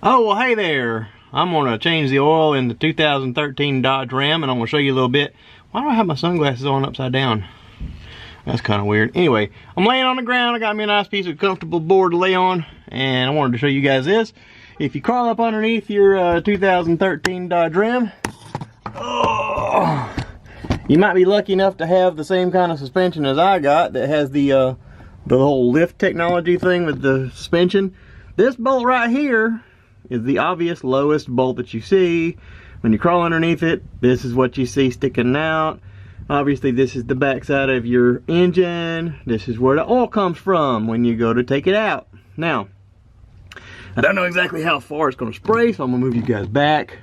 Oh, well, hey there. I'm going to change the oil in the 2013 Dodge Ram, and I'm going to show you a little bit. Why do I have my sunglasses on upside down? That's kind of weird. Anyway, I'm laying on the ground. I got me a nice piece of comfortable board to lay on, and I wanted to show you guys this. If you crawl up underneath your 2013 Dodge Ram, you might be lucky enough to have the same kind of suspension as I got that has the whole lift technology thing with the suspension. This bolt right here is the obvious lowest bolt that you see. When you crawl underneath it, this is what you see sticking out. Obviously, this is the backside of your engine. This is where the oil comes from when you go to take it out. Now, I don't know exactly how far it's going to spray, so I'm going to move you guys back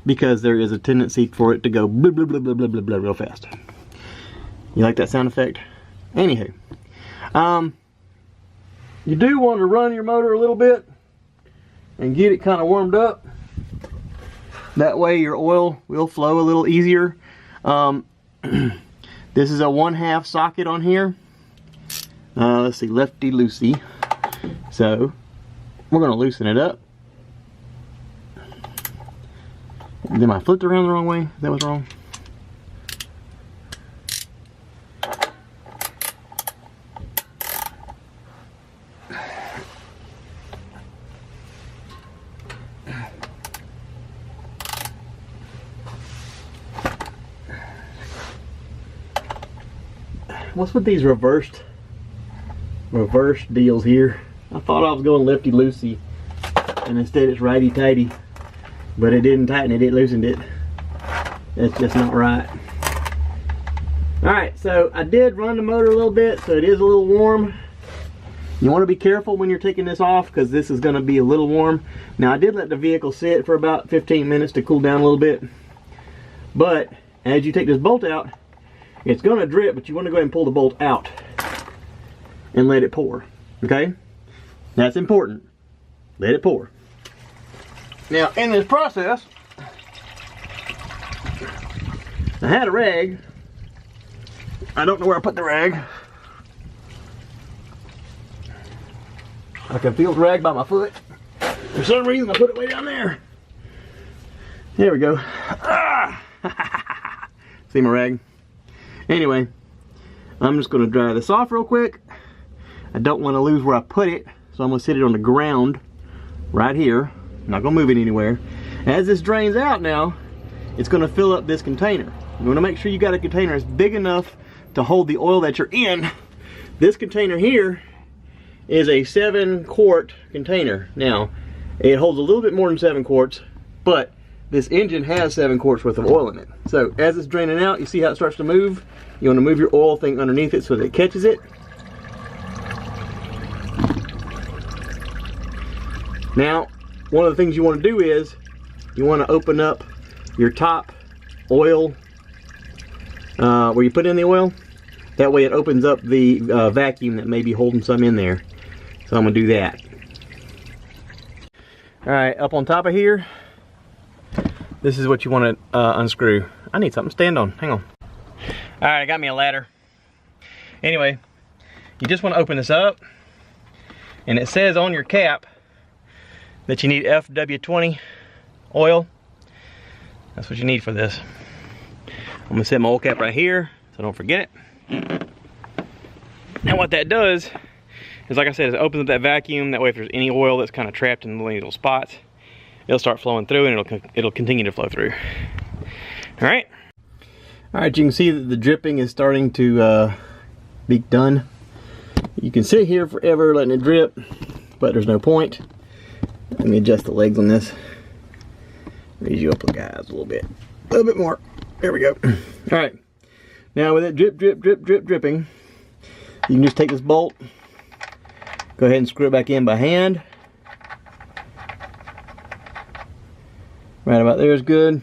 because there is a tendency for it to go blah, blah, blah, blah, blah, blah, blah real fast. You like that sound effect? Anywho, you do want to run your motor a little bit and get it kind of warmed up. That way your oil will flow a little easier. This is a 1/2 socket on here. Let's see, lefty loosey. So we're going to loosen it up. Then I flipped around the wrong way. That was wrong. What's with these reversed deals here? I thought I was going lefty loosey, and instead it's righty tighty. But it didn't tighten it, it loosened it. That's just not right. Alright, so I did run the motor a little bit, so it is a little warm. You want to be careful when you're taking this off because this is going to be a little warm. Now, I did let the vehicle sit for about 15 minutes to cool down a little bit. But as you take this bolt out, it's going to drip, but you want to go ahead and pull the bolt out and let it pour. Okay? That's important. Let it pour. Now, in this process, I had a rag. I don't know where I put the rag. I can feel the rag by my foot. For some reason, I put it way down there. There we go. Ah! See my rag? Anyway, I'm just going to dry this off real quick. I don't want to lose where I put it, so I'm going to sit it on the ground right here. I'm not going to move it anywhere. As this drains out now, it's going to fill up this container. You want to make sure you got a container that's big enough to hold the oil that you're in. This container here is a 7-quart container. Now, it holds a little bit more than 7 quarts, but this engine has 7 quarts worth of oil in it. So as it's draining out, you see how it starts to move? You want to move your oil thing underneath it so that it catches it. Now, one of the things you want to do is you want to open up your top oil where you put in the oil. That way it opens up the vacuum that may be holding some in there. So I'm going to do that. Alright, up on top of here, this is what you want to unscrew. I need something to stand on. Hang on. Alright, I got me a ladder. Anyway, you just want to open this up. And it says on your cap that you need FW20 oil. That's what you need for this. I'm going to set my oil cap right here so don't forget it. Now what that does is, like I said, it opens up that vacuum. That way if there's any oil that's kind of trapped in the little spots, it'll start flowing through and it'll continue to flow through. Alright. Alright, you can see that the dripping is starting to be done. You can sit here forever letting it drip, but there's no point. Let me adjust the legs on this. Raise you up, guys, a little bit more. There we go. Alright. Now with it dripping, you can just take this bolt, go ahead and screw it back in by hand. Right about there is good.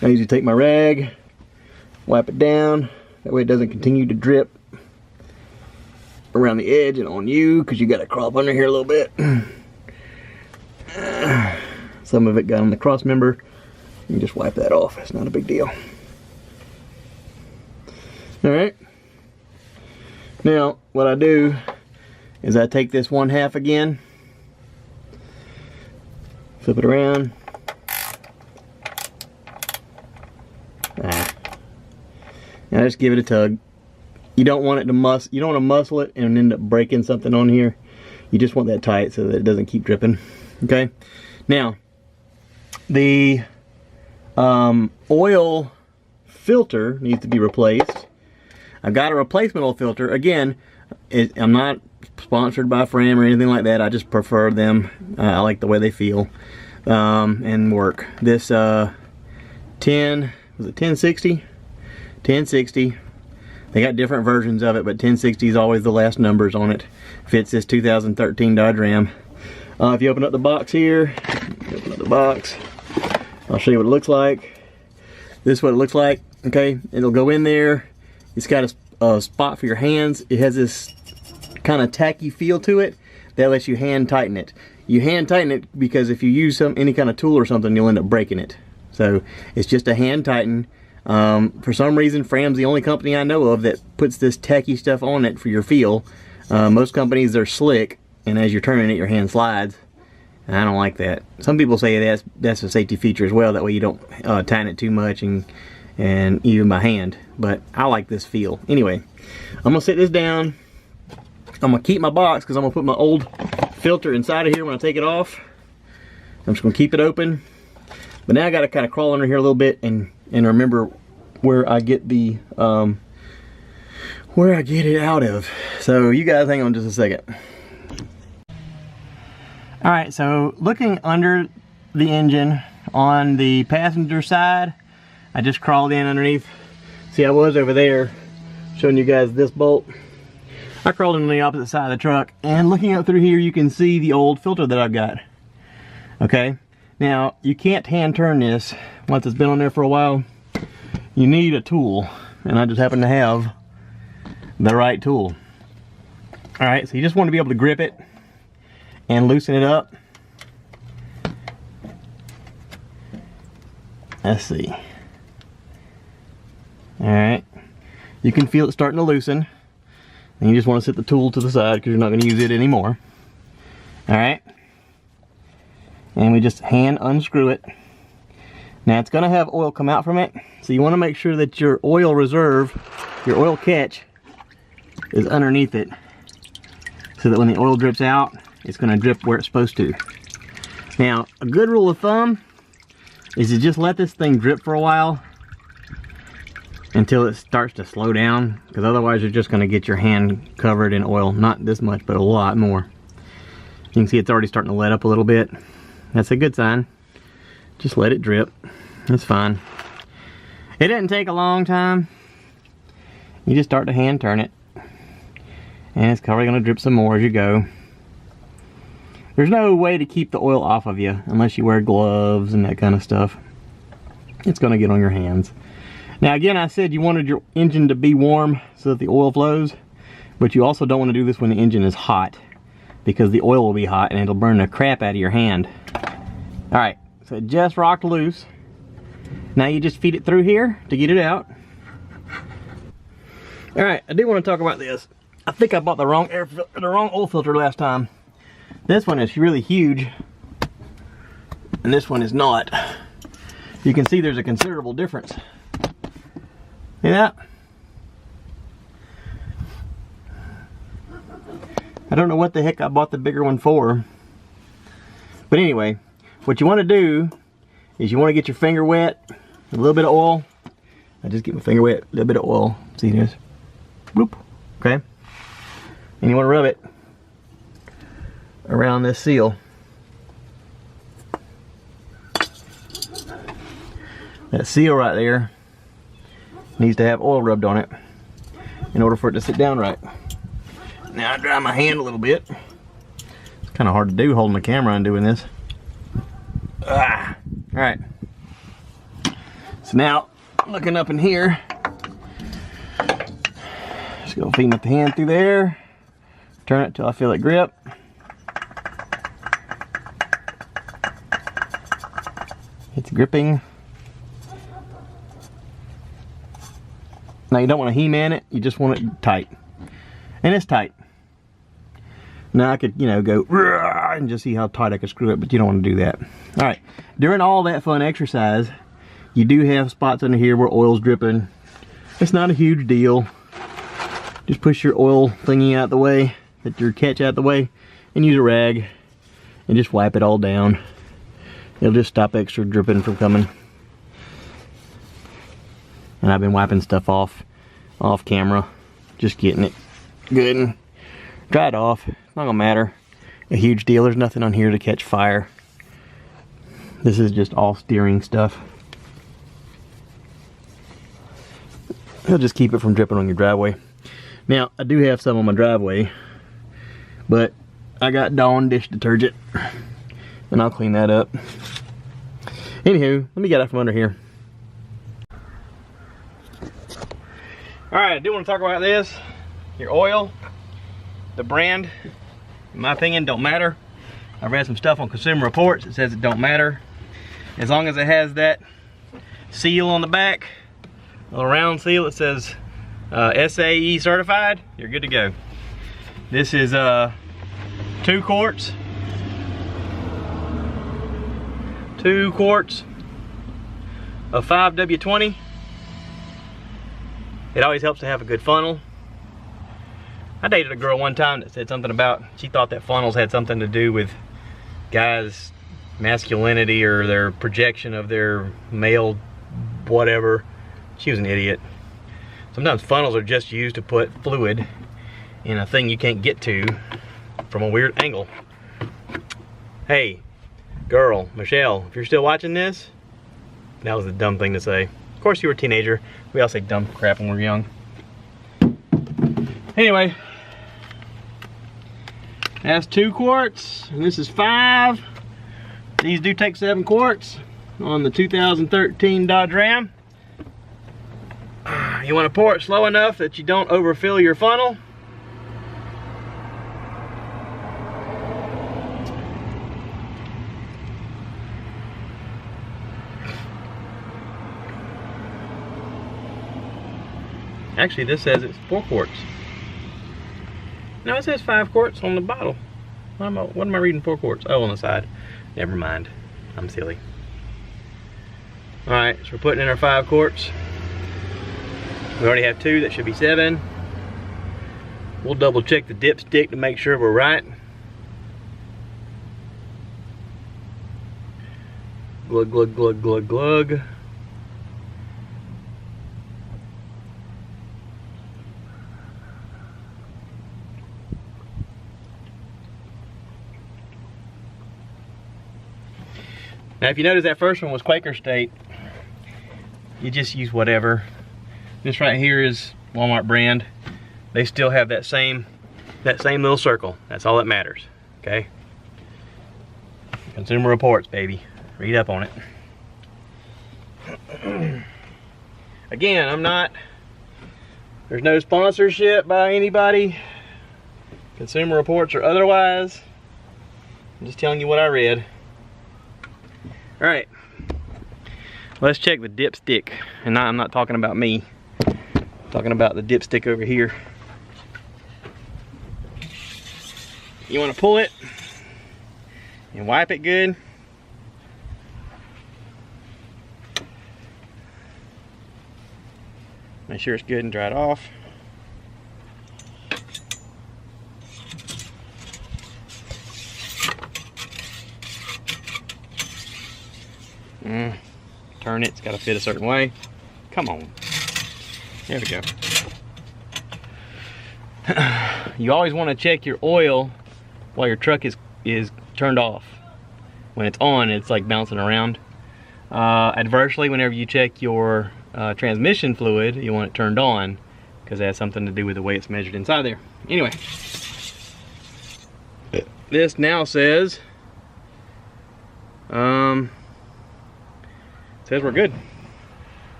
I usually take my rag, wipe it down, that way it doesn't continue to drip around the edge and on you, because you got to crawl up under here a little bit. Some of it got on the cross member. You can just wipe that off, it's not a big deal. Alright, now what I do is I take this 1/2 again Flip it around. Now just give it a tug. You don't want it to you don't want to muscle it and end up breaking something on here. You just want that tight so that it doesn't keep dripping. Okay. Now the oil filter needs to be replaced. I've got a replacement oil filter. Again, I'm not sponsored by Fram or anything like that. I just prefer them. I like the way they feel and work. This 1060? 1060. They got different versions of it, but 1060 is always the last numbers on it. Fits this 2013 Dodge Ram. If you open up the box here, open up the box, I'll show you what it looks like. This is what it looks like. Okay, it'll go in there. It's got a spot for your hands. It has this kind of tacky feel to it that lets you hand tighten it. You hand tighten it because if you use any kind of tool or something, you'll end up breaking it. So it's just a hand tighten. For some reason, Fram's the only company I know of that puts this tacky stuff on it for your feel. Most companies, they're slick, and as you're turning it, your hand slides. And I don't like that. Some people say that's a safety feature as well. That way you don't tighten it too much and even by hand. But I like this feel. Anyway, I'm gonna set this down. I'm gonna keep my box because I'm gonna put my old filter inside of here when I take it off. I'm just gonna keep it open. But now I gotta kind of crawl under here a little bit and remember where I get the where I get it out of. So you guys hang on just a second. All right, so looking under the engine on the passenger side, I just crawled in underneath. See, I was over there showing you guys this bolt. I crawled in on the opposite side of the truck, and looking up through here, you can see the old filter that I've got. Okay, now you can't hand turn this once it's been on there for a while. You need a tool, and I just happen to have the right tool. All right, so you just want to be able to grip it and loosen it up. Let's see. All right, you can feel it starting to loosen, and you just want to set the tool to the side because you're not going to use it anymore. All right, and we just hand unscrew it. Now it's going to have oil come out from it, so you want to make sure that your oil reserve, your oil catch, is underneath it, so that when the oil drips out, it's going to drip where it's supposed to. Now, a good rule of thumb is to just let this thing drip for a while until it starts to slow down, because otherwise you're just going to get your hand covered in oil. Not this much, but a lot more. You can see it's already starting to let up a little bit. That's a good sign. Just let it drip. It's fine. It didn't take a long time. You just start to hand turn it, and it's probably going to drip some more as you go. There's no way to keep the oil off of you unless you wear gloves and that kind of stuff. It's going to get on your hands. Now again, I said you wanted your engine to be warm so that the oil flows, but you also don't want to do this when the engine is hot, because the oil will be hot and it'll burn the crap out of your hand. Alright, so it just rocked loose. Now you just feed it through here to get it out. Alright, I do want to talk about this. I think I bought the wrong oil filter last time. This one is really huge, and this one is not. You can see there's a considerable difference. See that? I don't know what the heck I bought the bigger one for. But anyway, what you want to do is you want to get your finger wet, a little bit of oil. I just get my finger wet, a little bit of oil. See this? Bloop. Okay. And you want to rub it around this seal. That seal right there needs to have oil rubbed on it in order for it to sit down right. Now I dry my hand a little bit. It's kind of hard to do holding the camera and doing this. Alright. So now, looking up in here, just go feeding up the hand through there. Turn it till I feel it grip. It's gripping. Now you don't want to He-Man it, you just want it tight. And it's tight. Now I could, you know, go and just see how tight I can screw it, but you don't want to do that. All right, during all that fun exercise, you do have spots under here where oil's dripping. It's not a huge deal. Just push your oil thingy out the way, get your catch out the way, and use a rag and just wipe it all down. It'll just stop extra dripping from coming. And I've been wiping stuff off camera, just getting it good and dried off. It's not gonna matter a huge deal. There's nothing on here to catch fire. This is just all steering stuff. It'll just keep it from dripping on your driveway. Now, I do have some on my driveway, but I got Dawn dish detergent, and I'll clean that up. Anywho, let me get out from under here. All right, I do want to talk about this. Your oil, the brand, in my opinion, don't matter. I read some stuff on Consumer Reports that says it don't matter. As long as it has that seal on the back, a little round seal that says SAE certified, you're good to go. This is 2 quarts. 2 quarts of 5W20. It always helps to have a good funnel. I dated a girl one time that said something about, she thought that funnels had something to do with guys' masculinity or their projection of their male whatever. She was an idiot. Sometimes funnels are just used to put fluid in a thing you can't get to from a weird angle. Hey, girl, Michelle, if you're still watching this, that was a dumb thing to say. Of course you were a teenager. We all say dumb crap when we're young. Anyway, that's 2 quarts, and this is 5. These do take 7 quarts on the 2013 Dodge Ram. You want to pour it slow enough that you don't overfill your funnel. Actually, this says it's 4 quarts. No, it says 5 quarts on the bottle. What am I reading 4 quarts? Oh, on the side. Never mind. I'm silly. Alright, so we're putting in our 5 quarts. We already have 2, that should be 7. We'll double check the dipstick to make sure we're right. Glug, glug, glug, glug, glug. Now if you notice that first one was Quaker State, you just use whatever. This right here is Walmart brand. They still have that same little circle. That's all that matters, okay? Consumer Reports, baby. Read up on it. Again, there's no sponsorship by anybody, Consumer Reports or otherwise. I'm just telling you what I read. All right, let's check the dipstick. And I'm not talking about me. I'm talking about the dipstick over here. You want to pull it and wipe it good. Make sure it's good and dried off. Turn it, it's got to fit a certain way. Come on. There we go. You always want to check your oil while your truck is turned off. When it's on, it's like bouncing around. Adversely, whenever you check your transmission fluid, you want it turned on because it has something to do with the way it's measured inside there. Anyway, this now says we're good.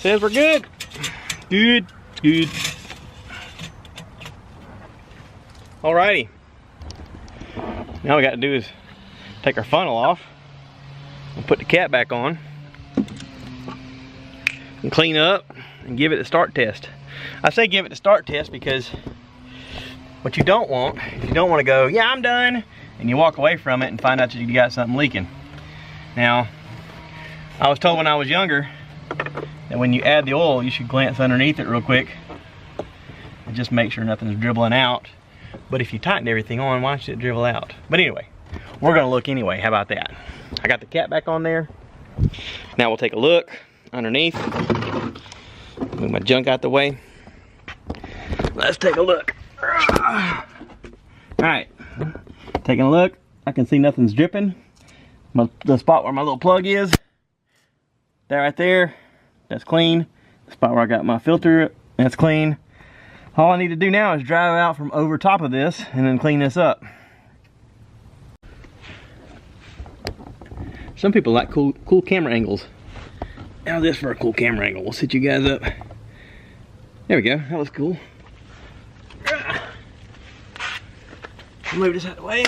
Says we're good. Good, good. Alrighty. Now we got to do is take our funnel off and put the cap back on and clean up and give it a start test. I say give it a start test because What you don't want, you don't want to go, yeah, I'm done, and you walk away from it and find out that you got something leaking. Now, I was told when I was younger that when you add the oil, you should glance underneath it real quick and just make sure nothing's dribbling out. But if you tighten everything on, why should it dribble out? But anyway, we're gonna look anyway. How about that? I got the cap back on there. Now we'll take a look underneath. Move my junk out the way. Let's take a look. All right, taking a look. I can see nothing's dripping. The spot where my little plug is, that right there, that's clean. The spot where I got my filter, that's clean. All I need to do now is drive out from over top of this and then clean this up. Some people like cool camera angles. Now this for a cool camera angle. We'll set you guys up. There we go, that was cool. Move this out of the way.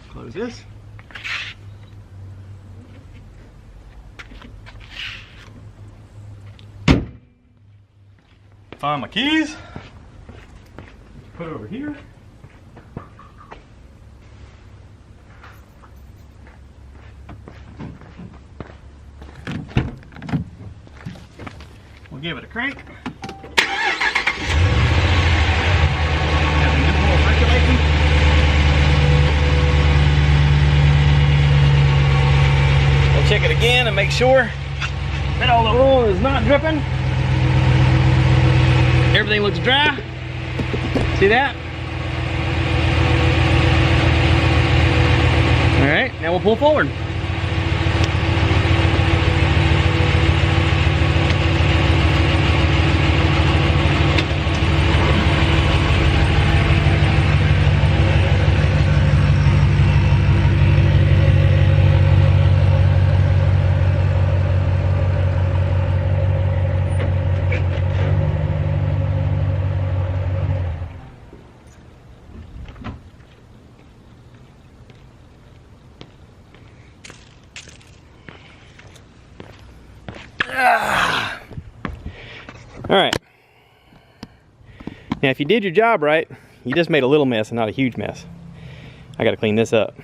Close this. Find my keys. Put it over here. We'll give it a crank. We'll check it again and make sure that all the oil is not dripping. Everything looks dry. See that? All right, now we'll pull forward. All right. Now, if you did your job right, you just made a little mess and not a huge mess. I got to clean this up.